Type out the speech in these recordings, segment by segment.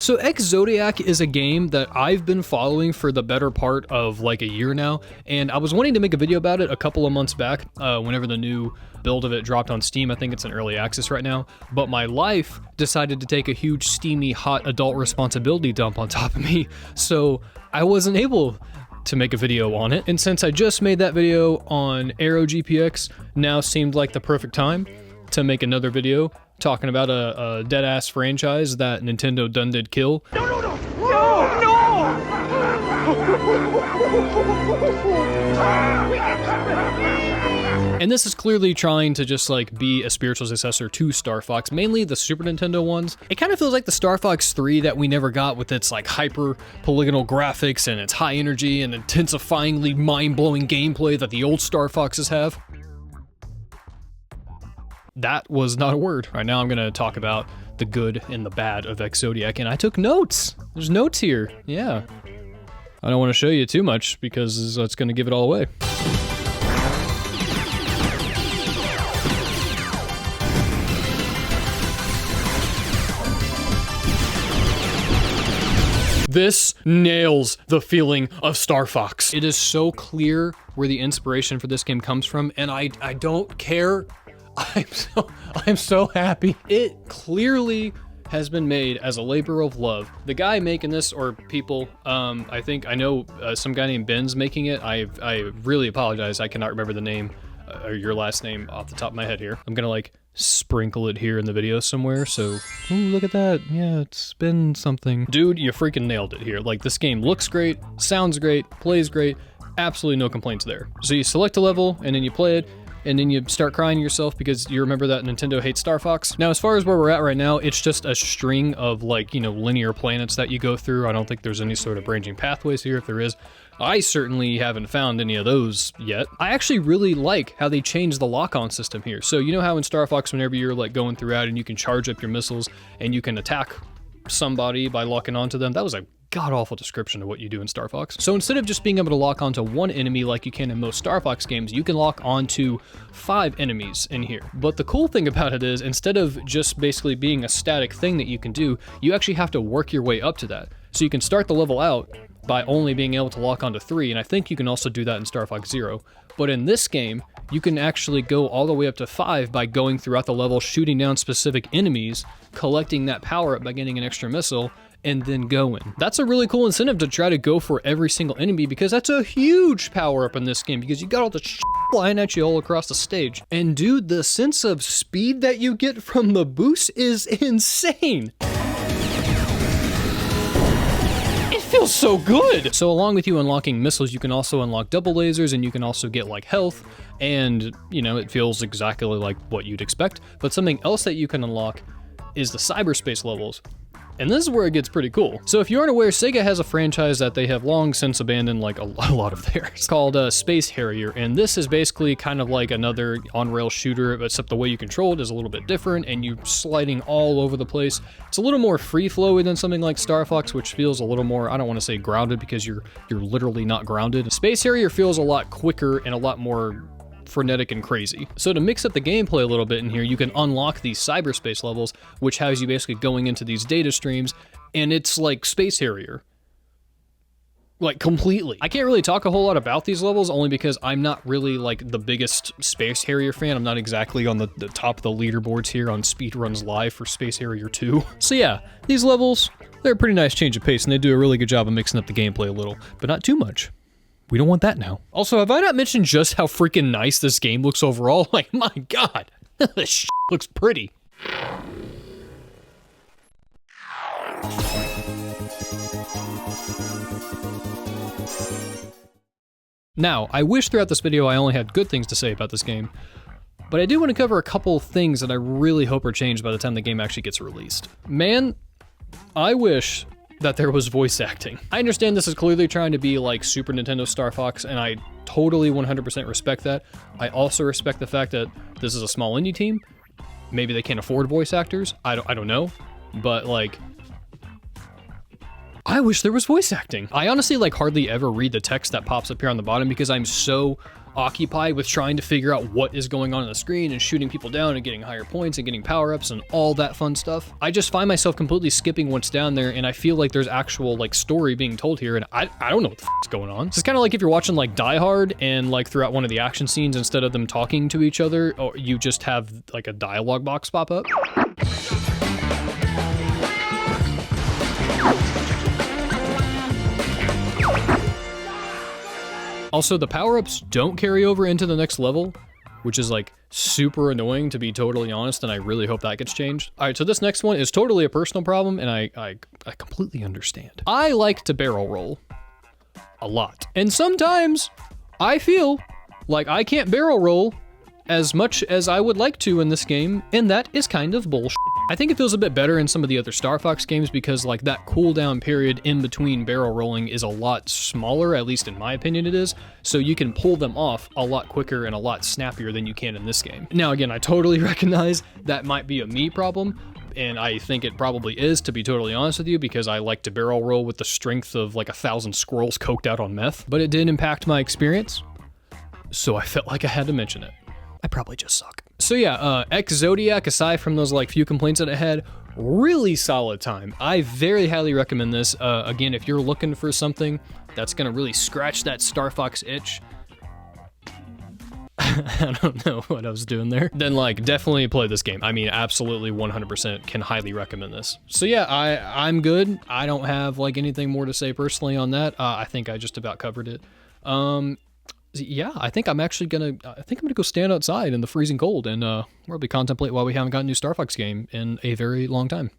So Ex-Zodiac is a game that I've been following for the better part of like a year now, and I was wanting to make a video about it a couple of months back, whenever the new build of it dropped on Steam. I think it's in early access right now, but my life decided to take a huge steamy hot adult responsibility dump on top of me, so I wasn't able to make a video on it. And since I just made that video on Aero GPX, now seemed like the perfect time to make another video talking about a dead-ass franchise that Nintendo done did kill. And this is clearly trying to just like be a spiritual successor to Star Fox, mainly the Super Nintendo ones. It kind of feels like the Star Fox 3 that we never got, with its like hyper polygonal graphics and its high energy and intensifyingly mind-blowing gameplay that the old Star Foxes have. That was not a word. Right now I'm gonna talk about the good and the bad of Ex-Zodiac, and I took notes. There's notes here, yeah. I don't want to show you too much because it's gonna give it all away. This nails the feeling of Star Fox. It is so clear where the inspiration for this game comes from, and I don't care. I'm so happy. It clearly has been made as a labor of love. The guy making this, or people, I know some guy named Ben's making it. I really apologize. I cannot remember the name or your last name off the top of my head here. I'm gonna like sprinkle it here in the video somewhere. So, ooh, look at that. Yeah, it's been something. Dude, you freaking nailed it here. Like, this game looks great, sounds great, plays great. Absolutely no complaints there. So you select a level and then you play it, and then you start crying yourself because you remember that Nintendo hates Star Fox. Now, as far as where we're at right now, it's just a string of like, you know, linear planets that you go through. I don't think there's any sort of branching pathways here. If there is, I certainly haven't found any of those yet. I actually really like how they changed the lock-on system here. So you know how in Star Fox, whenever you're like going throughout and you can charge up your missiles and you can attack somebody by locking onto them? That was a god-awful description of what you do in Star Fox. So instead of just being able to lock onto one enemy like you can in most Star Fox games, you can lock onto 5 enemies in here. But the cool thing about it is, instead of just basically being a static thing that you can do, you actually have to work your way up to that. So you can start the level out by only being able to lock onto 3, and I think you can also do that in Star Fox Zero. But in this game, you can actually go all the way up to 5 by going throughout the level, shooting down specific enemies, collecting that power up by getting an extra missile, and then going. That's a really cool incentive to try to go for every single enemy, because that's a huge power up in this game, because you got all the shit flying at you all across the stage. And dude, the sense of speed that you get from the boost is insane. It feels so good. So along with you unlocking missiles, you can also unlock double lasers, and you can also get like health, and you know, it feels exactly like what you'd expect. But something else that you can unlock is the cyberspace levels. And this is where it gets pretty cool. So if you aren't aware, Sega has a franchise that they have long since abandoned like a lot of theirs. It's called Space Harrier, and this is basically kind of like another on-rail shooter, except the way you control it is a little bit different, and you're sliding all over the place. It's a little more free-flowing than something like Star Fox, which feels a little more, I don't want to say grounded, because you're literally not grounded. Space Harrier feels a lot quicker and a lot more frenetic and crazy. So to mix up the gameplay a little bit in here, you can unlock these cyberspace levels, which has you basically going into these data streams, and it's like Space Harrier. Like, completely. I can't really talk a whole lot about these levels, only because I'm not really like the biggest Space Harrier fan. I'm not exactly on the top of the leaderboards here on Speedruns Live for Space Harrier 2. So yeah, these levels, they're a pretty nice change of pace, and they do a really good job of mixing up the gameplay a little, but not too much. We don't want that now. Also, have I not mentioned just how freaking nice this game looks overall? Like, my god, this shit looks pretty. Now, I wish throughout this video I only had good things to say about this game, but I do want to cover a couple things that I really hope are changed by the time the game actually gets released. Man, I wish that there was voice acting. I understand this is clearly trying to be like Super Nintendo Star Fox, and I totally 100% respect that. I also respect the fact that this is a small indie team. Maybe they can't afford voice actors. I don't know. But like, I I wish there was voice acting. I honestly like hardly ever read the text that pops up here on the bottom because I'm so occupied with trying to figure out what is going on the screen and shooting people down and getting higher points and getting power-ups and all that fun stuff. I just find myself completely skipping what's down there, and I feel like there's actual like story being told here, and I don't know what the f*** is going on. It's kind of like if you're watching like Die Hard and like throughout one of the action scenes, instead of them talking to each other, or you just have like a dialogue box pop up. Also, the power-ups don't carry over into the next level, which is like super annoying, to be totally honest, and I really hope that gets changed. All right, so this next one is totally a personal problem, and I completely understand. I like to barrel roll a lot, and sometimes I feel like I can't barrel roll as much as I would like to in this game, and that is kind of bullshit. I think it feels a bit better in some of the other Star Fox games because like that cooldown period in between barrel rolling is a lot smaller, at least in my opinion it is, so you can pull them off a lot quicker and a lot snappier than you can in this game. Now again, I totally recognize that might be a me problem, and I think it probably is, to be totally honest with you, because I like to barrel roll with the strength of like 1,000 squirrels coked out on meth, but it did impact my experience, so I felt like I had to mention it. I probably just suck. So yeah, Ex-Zodiac, aside from those like few complaints that I had, really solid time. I very highly recommend this. Again, if you're looking for something that's gonna really scratch that Star Fox itch, I don't know what I was doing there, then like definitely play this game. I mean, absolutely 100% can highly recommend this. So yeah, I'm good. I don't have like anything more to say personally on that. I think I just about covered it. Yeah, I think I'm gonna go stand outside in the freezing cold and probably contemplate why we haven't got a new Star Fox game in a very long time.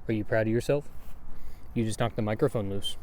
Are you proud of yourself? You just knocked the microphone loose.